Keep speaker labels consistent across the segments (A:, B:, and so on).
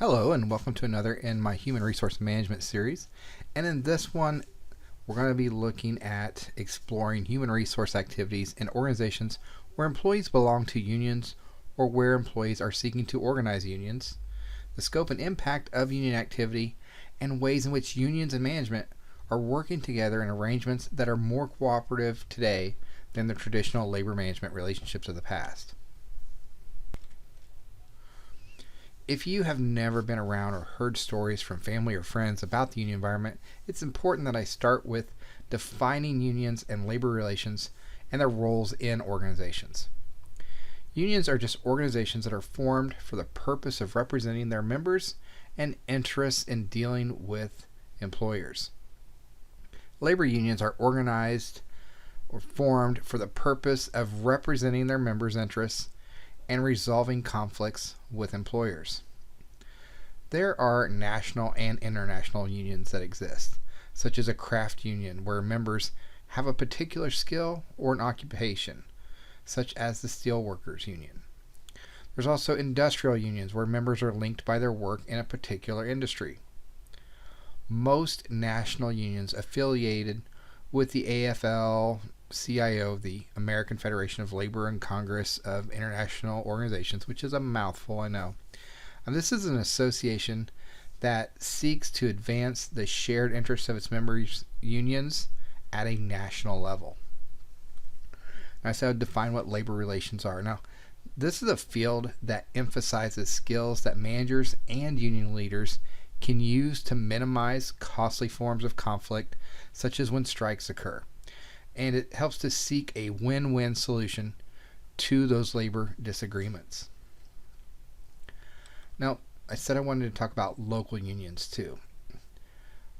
A: Hello and welcome to another in my Human Resource Management series. And in this one, we're going to be looking at exploring human resource activities in organizations where employees belong to unions or where employees are seeking to organize unions, the scope and impact of union activity, and ways in which unions and management are working together in arrangements that are more cooperative today than the traditional labor management relationships of the past. If you have never been around or heard stories from family or friends about the union environment, it's important that I start with defining unions and labor relations and their roles in organizations. Unions are just organizations that are formed for the purpose of representing their members and interests in dealing with employers. Labor unions are organized or formed for the purpose of representing their members' interests and resolving conflicts with employers. There are national and international unions that exist, such as a craft union where members have a particular skill or an occupation, such as the Steelworkers Union. There's also industrial unions where members are linked by their work in a particular industry. Most national unions affiliated with the AFL-CIO, the American Federation of Labor and Congress of International Organizations, which is a mouthful, I know. And this is an association that seeks to advance the shared interests of its members' unions at a national level. Now, so I would define what labor relations are. Now, this is a field that emphasizes skills that managers and union leaders can use to minimize costly forms of conflict, such as when strikes occur. And it helps to seek a win-win solution to those labor disagreements. Now, I said I wanted to talk about local unions too.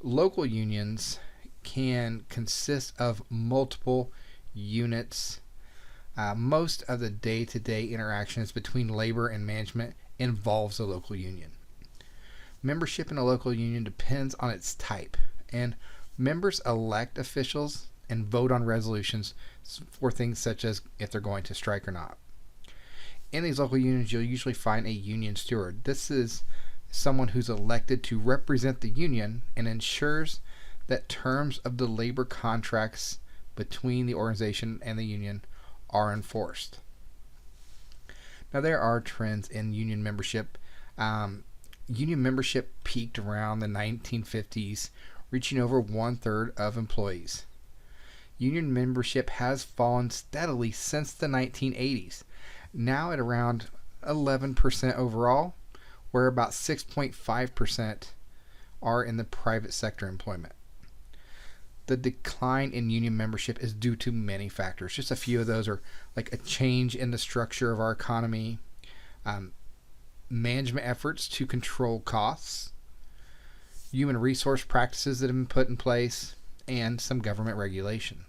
A: Local unions can consist of multiple units. Most of the day-to-day interactions between labor and management involves a local union. Membership in a local union depends on its type, and members elect officials and vote on resolutions for things such as if they're going to strike or not. In these local unions, you'll usually find a union steward. This is someone who's elected to represent the union and ensures that terms of the labor contracts between the organization and the union are enforced. Now, there are trends in union membership. Union membership peaked around the 1950s, reaching over 1/3 of employees. Union membership has fallen steadily since the 1980s, now at around 11% overall, where about 6.5% are in the private sector employment. The decline in union membership is due to many factors. Just a few of those are like a change in the structure of our economy, management efforts to control costs, human resource practices that have been put in place, and some government regulation.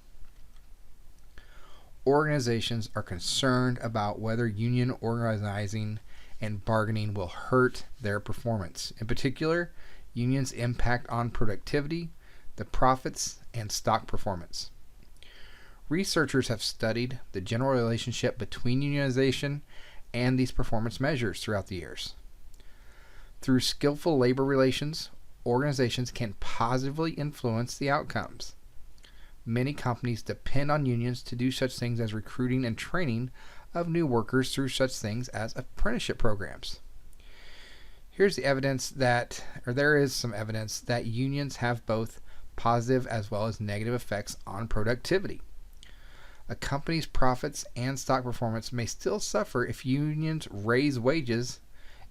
A: Organizations are concerned about whether union organizing and bargaining will hurt their performance. In particular, unions' impact on productivity, the profits, and stock performance. Researchers have studied the general relationship between unionization and these performance measures throughout the years. Through skillful labor relations, organizations can positively influence the outcomes. Many companies depend on unions to do such things as recruiting and training of new workers through such things as apprenticeship programs. Here's the evidence there is some evidence that unions have both positive as well as negative effects on productivity. A company's profits and stock performance may still suffer if unions raise wages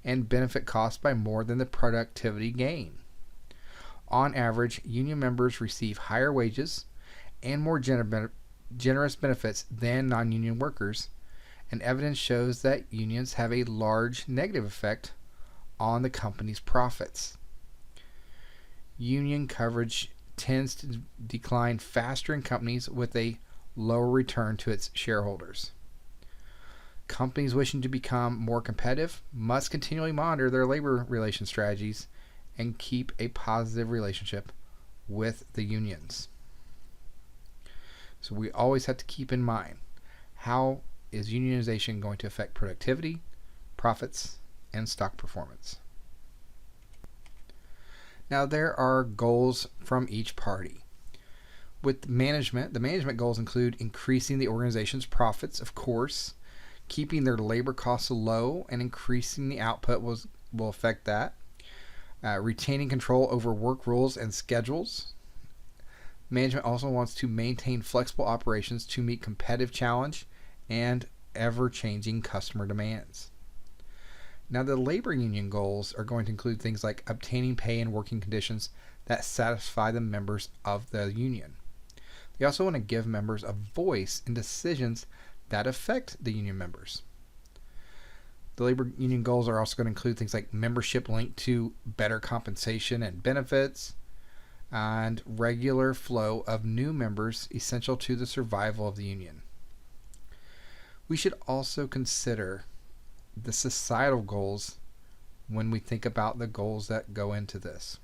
A: and benefit costs by more than the productivity gain. On average, union members receive higher wages and more generous benefits than non-union workers, and evidence shows that unions have a large negative effect on the company's profits. Union coverage tends to decline faster in companies with a lower return to its shareholders. Companies wishing to become more competitive must continually monitor their labor relation strategies and keep a positive relationship with the unions. So we always have to keep in mind, how is unionization going to affect productivity, profits, and stock performance? Now, there are goals from each party. With management, the management goals include increasing the organization's profits, of course, keeping their labor costs low and increasing the output will affect that. Retaining control over work rules and schedules. Management also wants to maintain flexible operations to meet competitive challenge and ever-changing customer demands. Now, the labor union goals are going to include things like obtaining pay and working conditions that satisfy the members of the union. They also want to give members a voice in decisions that affect the union members. The labor union goals are also going to include things like membership linked to better compensation and benefits, and regular flow of new members essential to the survival of the union. We should also consider the societal goals when we think about the goals that go into this.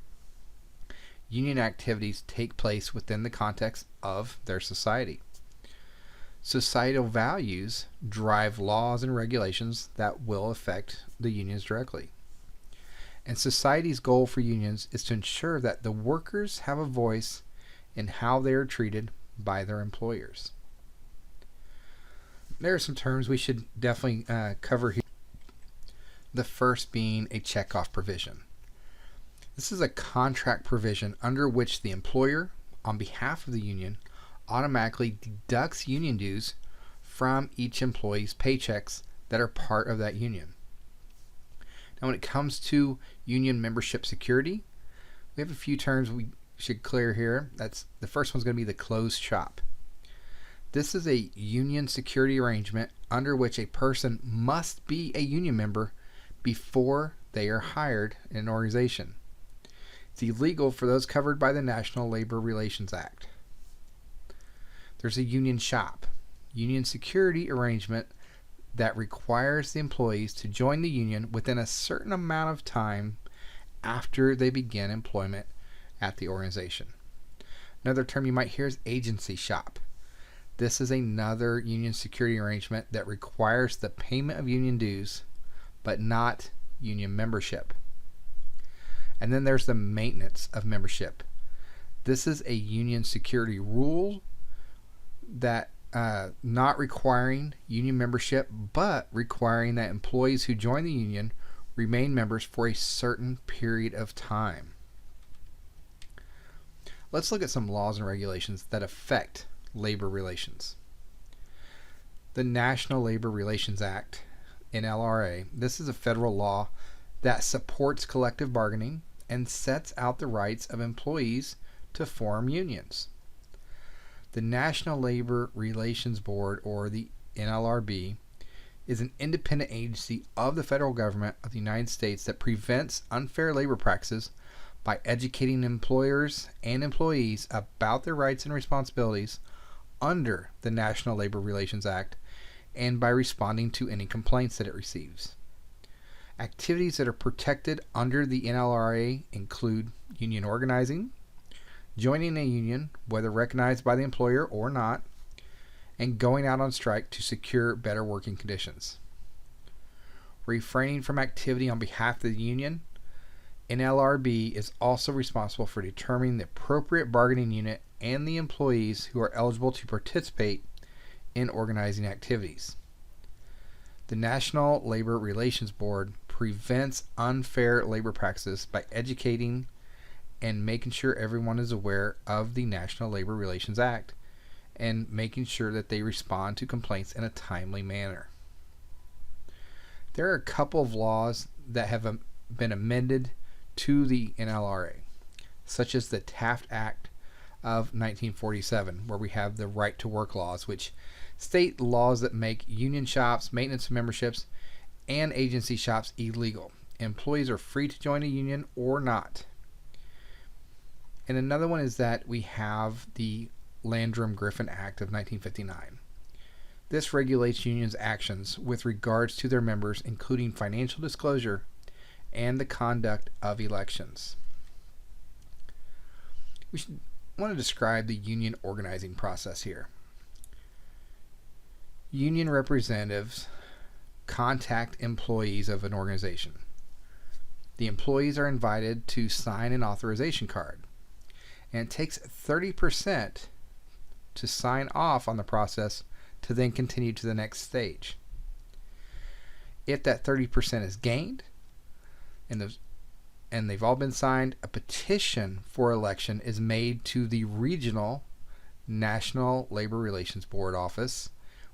A: Union activities take place within the context of their society. Societal values drive laws and regulations that will affect the unions directly. And society's goal for unions is to ensure that the workers have a voice in how they are treated by their employers. There are some terms we should definitely cover here. The first being a checkoff provision. This is a contract provision under which the employer, on behalf of the union, automatically deducts union dues from each employee's paychecks that are part of that union. Now, when it comes to union membership security, we have a few terms we should clear here. The first one's going to be the closed shop. This is a union security arrangement under which a person must be a union member before they are hired in an organization. It's illegal for those covered by the National Labor Relations Act. There's a union shop, union security arrangement that requires the employees to join the union within a certain amount of time after they begin employment at the organization. Another term you might hear is agency shop. This is another union security arrangement that requires the payment of union dues, but not union membership. And then there's the maintenance of membership. This is a union security rule that not requiring union membership, but requiring that employees who join the union remain members for a certain period of time. Let's look at some laws and regulations that affect labor relations. The National Labor Relations Act, NLRA, this is a federal law that supports collective bargaining and sets out the rights of employees to form unions. The National Labor Relations Board, or the NLRB, is an independent agency of the federal government of the United States that prevents unfair labor practices by educating employers and employees about their rights and responsibilities under the National Labor Relations Act and by responding to any complaints that it receives. Activities that are protected under the NLRA include union organizing, joining a union, whether recognized by the employer or not, and going out on strike to secure better working conditions. Refraining from activity on behalf of the union, NLRB is also responsible for determining the appropriate bargaining unit and the employees who are eligible to participate in organizing activities. The National Labor Relations Board prevents unfair labor practices by educating and making sure everyone is aware of the National Labor Relations Act and making sure that they respond to complaints in a timely manner. There are a couple of laws that have been amended to the NLRA, such as the Taft Act of 1947, where we have the right to work laws, which state laws that make union shops, maintenance of memberships, and agency shops illegal. Employees are free to join a union or not. And another one is that we have the Landrum-Griffin Act of 1959. This regulates unions' actions with regards to their members, including financial disclosure and the conduct of elections. We want to describe the union organizing process here. Union representatives contact employees of an organization. The employees are invited to sign an authorization card, and it takes 30% to sign off on the process to then continue to the next stage. If that 30% is gained and they've all been signed, a petition for election is made to the regional National Labor Relations Board office,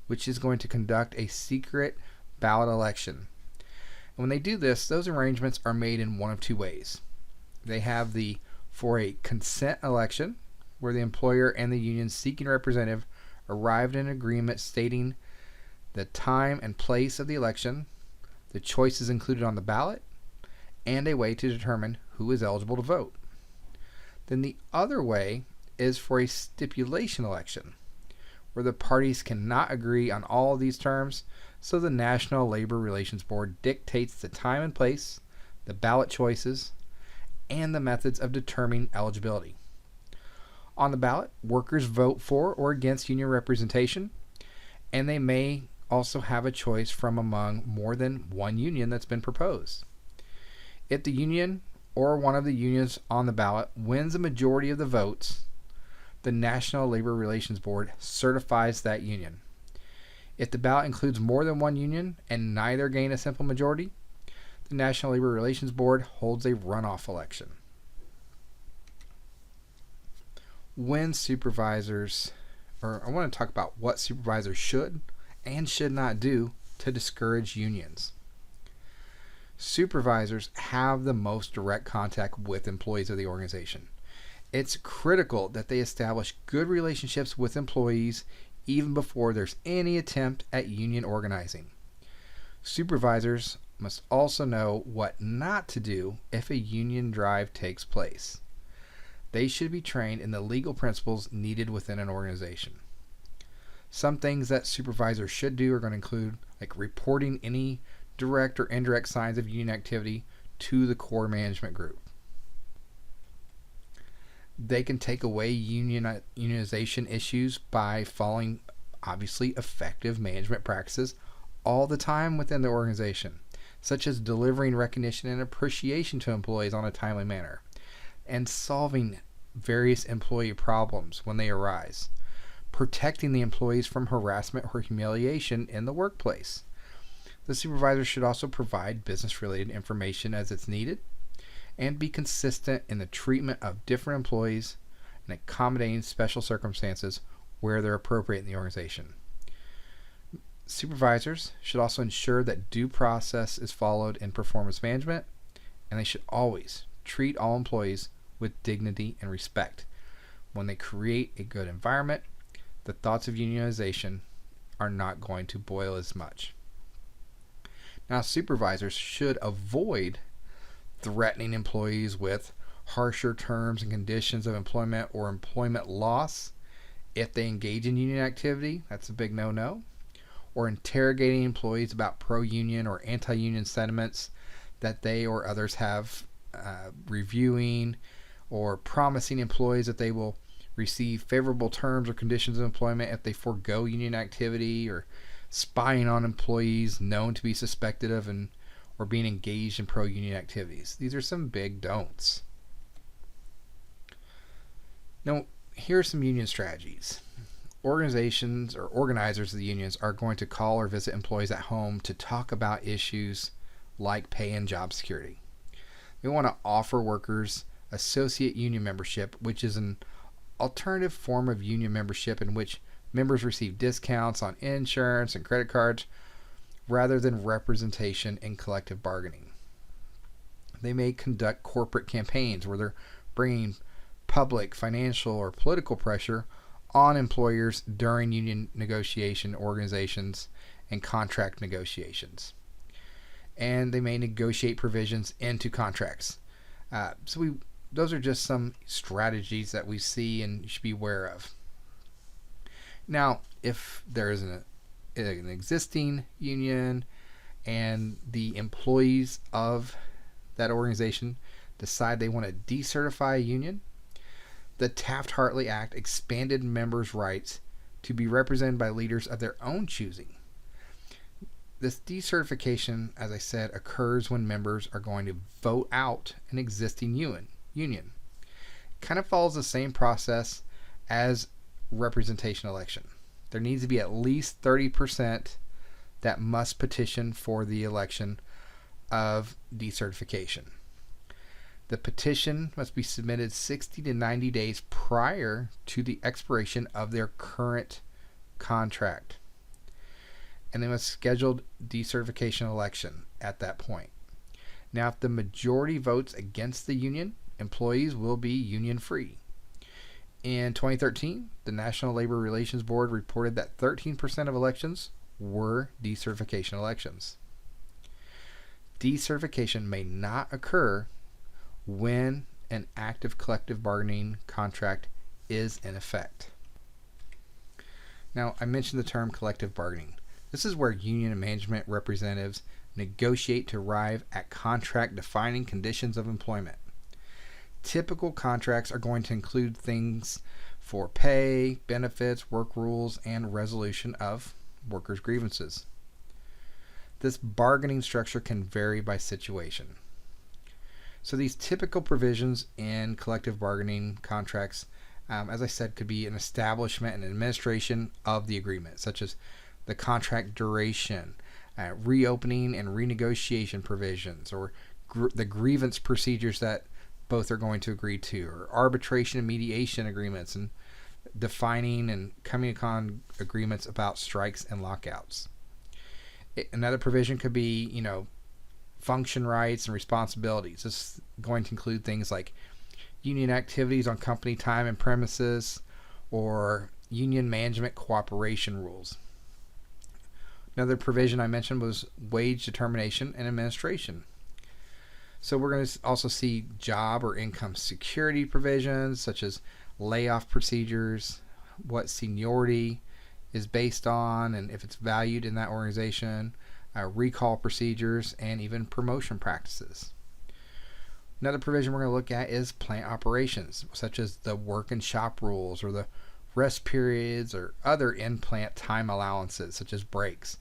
A: which is going to conduct a secret ballot election. And when they do this, those arrangements are made in one of two ways. They have for a consent election, where the employer and the union seeking representative arrived at an agreement stating the time and place of the election, the choices included on the ballot, and a way to determine who is eligible to vote. Then the other way is for a stipulation election, where the parties cannot agree on all of these terms, so the National Labor Relations Board dictates the time and place, the ballot choices, and the methods of determining eligibility. On the ballot, workers vote for or against union representation, and they may also have a choice from among more than one union that's been proposed. If the union or one of the unions on the ballot wins a majority of the votes, the National Labor Relations Board certifies that union. If the ballot includes more than one union and neither gain a simple majority, the National Labor Relations Board holds a runoff election. I want to talk about what supervisors should and should not do to discourage unions. Supervisors have the most direct contact with employees of the organization. It's critical that they establish good relationships with employees even before there's any attempt at union organizing. Supervisors must also know what not to do if a union drive takes place. They should be trained in the legal principles needed within an organization. Some things that supervisors should do are going to include reporting any direct or indirect signs of union activity to the core management group. They can take away unionization issues by following obviously effective management practices all the time within the organization, such as delivering recognition and appreciation to employees on a timely manner, and solving various employee problems when they arise, protecting the employees from harassment or humiliation in the workplace. The supervisor should also provide business-related information as it's needed and be consistent in the treatment of different employees and accommodating special circumstances where they're appropriate in the organization. Supervisors should also ensure that due process is followed in performance management, and they should always treat all employees with dignity and respect. When they create a good environment, the thoughts of unionization are not going to boil as much. Now, supervisors should avoid threatening employees with harsher terms and conditions of employment or employment loss if they engage in union activity. That's a big no-no. Or interrogating employees about pro-union or anti-union sentiments that they or others have, reviewing or promising employees that they will receive favorable terms or conditions of employment if they forego union activity, or spying on employees known to be suspected of or being engaged in pro-union activities. These are some big don'ts. Now, here are some union strategies. Organizations or organizers of the unions are going to call or visit employees at home to talk about issues like pay and job security. They want to offer workers associate union membership, which is an alternative form of union membership in which members receive discounts on insurance and credit cards rather than representation in collective bargaining. They may conduct corporate campaigns where they're bringing public, financial, or political pressure on employers during union negotiation organizations and contract negotiations. And they may negotiate provisions into contracts. Those are just some strategies that we see and you should be aware of. Now, if there is an existing union and the employees of that organization decide they want to decertify a union, the Taft-Hartley Act expanded members' rights to be represented by leaders of their own choosing. This decertification, as I said, occurs when members are going to vote out an existing union. Kind of follows the same process as representation election. There needs to be at least 30% that must petition for the election of decertification. The petition must be submitted 60 to 90 days prior to the expiration of their current contract. And they must schedule decertification election at that point. Now, if the majority votes against the union, employees will be union free. In 2013, the National Labor Relations Board reported that 13% of elections were decertification elections. Decertification may not occur when an active collective bargaining contract is in effect. Now, I mentioned the term collective bargaining. This is where union and management representatives negotiate to arrive at contract defining conditions of employment. Typical contracts are going to include things for pay, benefits, work rules, and resolution of workers' grievances. This bargaining structure can vary by situation. So these typical provisions in collective bargaining contracts, as I said, could be an establishment and administration of the agreement, such as the contract duration, reopening and renegotiation provisions, or the grievance procedures that both are going to agree to, or arbitration and mediation agreements, and defining and coming upon agreements about strikes and lockouts. Another provision could be, function rights and responsibilities. This is going to include things like union activities on company time and premises, or union management cooperation rules. Another provision I mentioned was wage determination and administration. So we're going to also see job or income security provisions, such as layoff procedures, what seniority is based on, and if it's valued in that organization, recall procedures, and even promotion practices. Another provision we're going to look at is plant operations, such as the work and shop rules, or the rest periods, or other in-plant time allowances, such as breaks.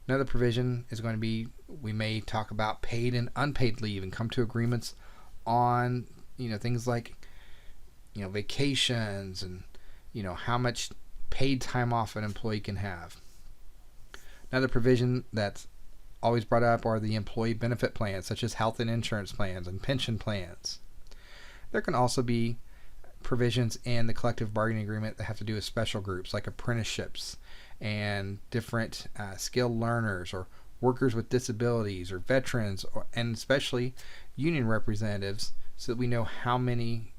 A: Another provision is going to be, we may talk about paid and unpaid leave and come to agreements on, things like, vacations and, how much paid time off an employee can have. Another provision that's always brought up are the employee benefit plans, such as health and insurance plans and pension plans. There can also be provisions in the collective bargaining agreement that have to do with special groups like apprenticeships and different skilled learners, or workers with disabilities, or veterans, and especially union representatives, so that we know how many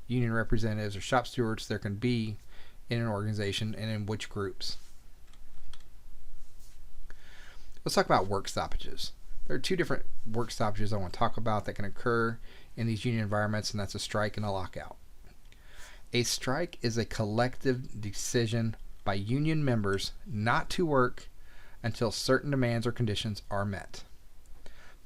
A: union representatives or shop stewards there can be in an organization and in which groups. Let's talk about work stoppages. There are two different work stoppages I want to talk about that can occur in these union environments, and that's a strike and a lockout. A strike is a collective decision by union members not to work until certain demands or conditions are met.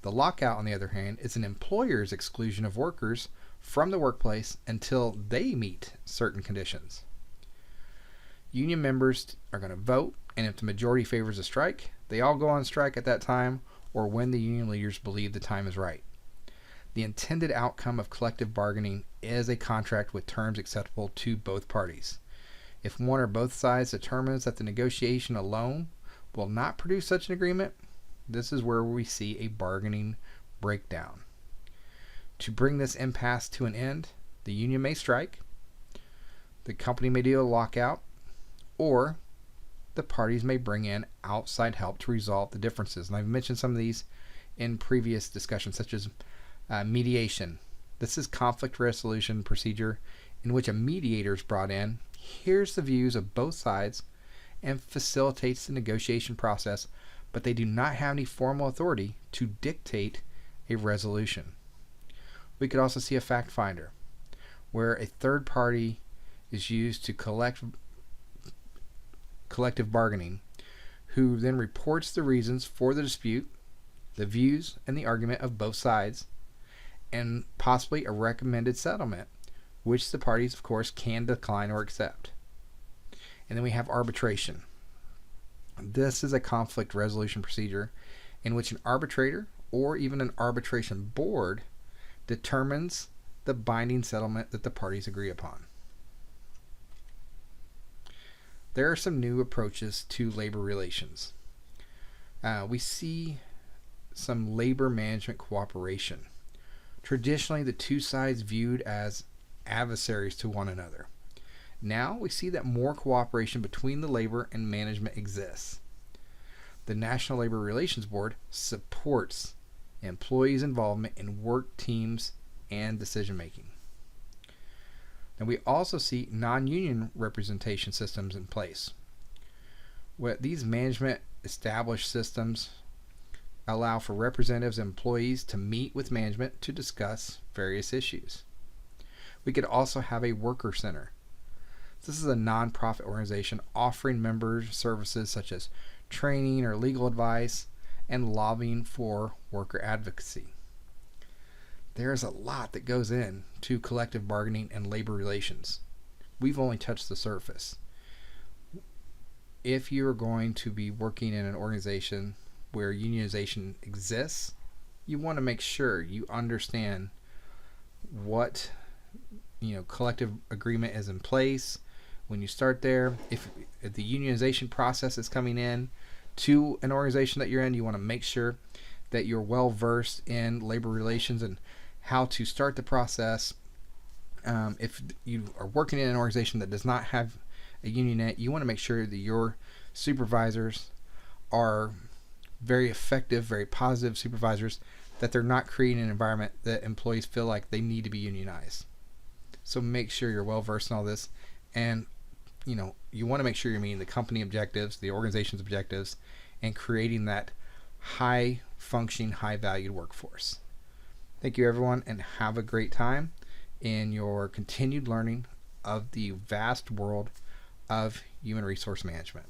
A: The lockout, on the other hand, is an employer's exclusion of workers from the workplace until they meet certain conditions. Union members are going to vote, and if the majority favors a strike, they all go on strike at that time, or when the union leaders believe the time is right. The intended outcome of collective bargaining is a contract with terms acceptable to both parties. If one or both sides determines that the negotiation alone will not produce such an agreement, this is where we see a bargaining breakdown. To bring this impasse to an end, the union may strike, the company may do a lockout, or the parties may bring in outside help to resolve the differences. And I've mentioned some of these in previous discussions, such as mediation. This is conflict resolution procedure in which a mediator is brought in, hears the views of both sides, and facilitates the negotiation process, but they do not have any formal authority to dictate a resolution. We could also see a fact finder, where a third party is used to collective bargaining, who then reports the reasons for the dispute, the views and the argument of both sides, and possibly a recommended settlement, which the parties, of course, can decline or accept. And then we have arbitration. This is a conflict resolution procedure in which an arbitrator or even an arbitration board determines the binding settlement that the parties agree upon. There are some new approaches to labor relations. We see some labor management cooperation. Traditionally, the two sides viewed as adversaries to one another. Now we see that more cooperation between the labor and management exists. The National Labor Relations Board supports employees' involvement in work teams and decision making. And we also see non-union representation systems in place. These management established systems allow for representatives and employees to meet with management to discuss various issues. We could also have a worker center. This is a nonprofit organization offering members services such as training or legal advice and lobbying for worker advocacy. There's a lot that goes into collective bargaining and labor relations. We've only touched the surface. If you're going to be working in an organization where unionization exists, you want to make sure you understand what collective agreement is in place when you start there. If the unionization process is coming in to an organization that you're in, you want to make sure that you're well versed in labor relations and how to start the process. If you are working in an organization that does not have a unionette, you want to make sure that your supervisors are very effective, very positive supervisors, that they're not creating an environment that employees feel like they need to be unionized. So make sure you're well versed in all this, and you want to make sure you're meeting the company objectives, the organization's objectives, and creating that high functioning, high valued workforce. Thank you, everyone, and have a great time in your continued learning of the vast world of human resource management.